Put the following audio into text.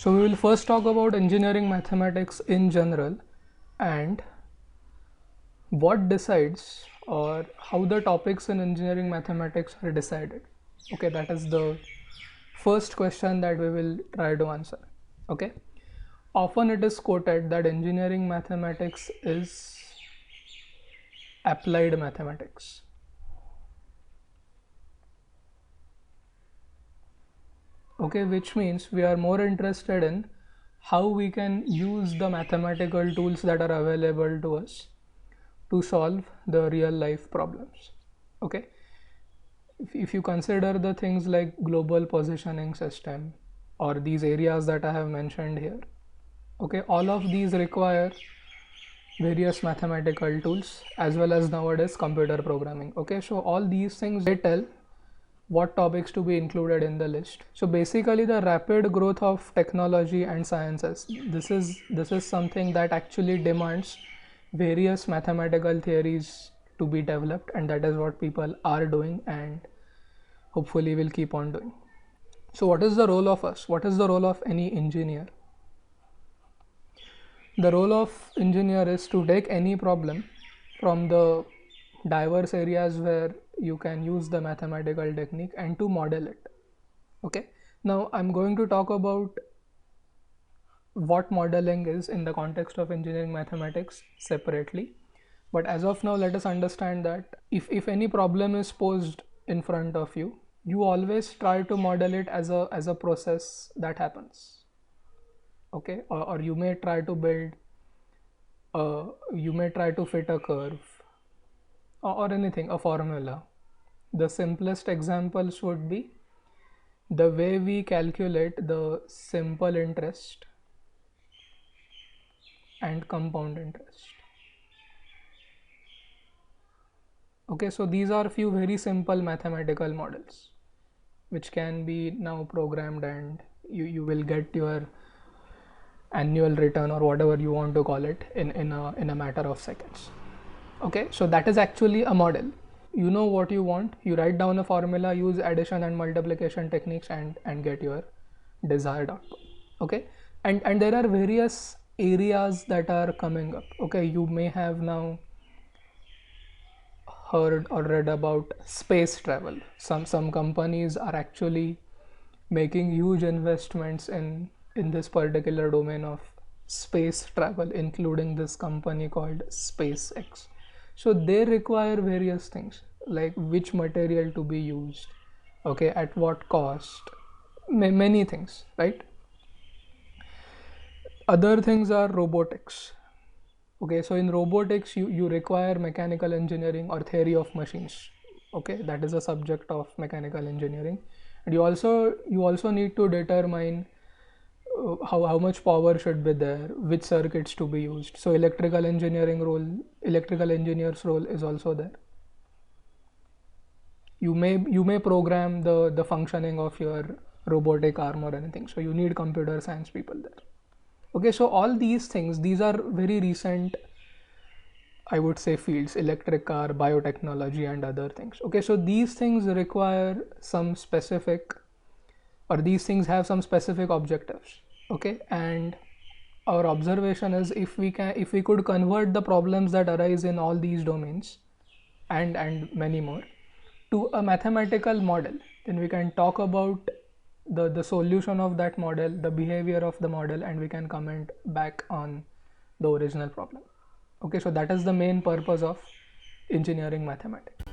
So we will first talk about engineering mathematics in general and what decides or how the topics in engineering mathematics are decided. Okay, that is the first question that we will try to answer. Okay, often it is quoted that engineering mathematics is applied mathematics. Okay, which means we are more interested in how we can use the mathematical tools that are available to us to solve the real life problems. Okay, if you consider the things like global positioning system or these areas that I have mentioned here, okay, all of these require various mathematical tools as well as nowadays computer programming. Okay, so all these things they tell what topics to be included in the list. So basically the rapid growth of technology and sciences, this is something that actually demands various mathematical theories to be developed, and that is what people are doing and hopefully will keep on doing. So what is the role of us? What is the role of any engineer? The role of engineer is to take any problem from the diverse areas where you can use the mathematical technique and to model it. Okay, now I'm going to talk about what modeling is in the context of engineering mathematics separately, but as of now let us understand that if any problem is posed in front of you, you always try to model it as a process that happens. Okay, or you may try to build you may try to fit a curve or anything, a formula. The simplest examples would be the way we calculate the simple interest and compound interest. Okay, so these are few very simple mathematical models which can be now programmed, and you will get your annual return or whatever you want to call it in a matter of seconds. Okay, so that is actually a model. You know what you want, you write down a formula, use addition and multiplication techniques and get your desired output. Okay, and there are various areas that are coming up. Okay, you may have now heard or read about space travel. Some companies are actually making huge investments in this particular domain of space travel, including this company called SpaceX. So they require various things like which material to be used, okay, at what cost, many things, right? Other things are robotics. Okay, so in robotics you require mechanical engineering or theory of machines. Okay, that is a subject of mechanical engineering, and you also need to determine how much power should be there, which circuits to be used. So electrical engineer's role is also there. You may program the functioning of your robotic arm or anything, so you need computer science people there. Okay, so all these things, these are very recent, I would say, fields: electric car, biotechnology, and other things. Okay, so these things require some specific, or these things have some specific objectives. Okay, and our observation is if we could convert the problems that arise in all these domains and many more to a mathematical model, then we can talk about the solution of that model, the behavior of the model, and we can comment back on the original problem. Okay, so that is the main purpose of engineering mathematics.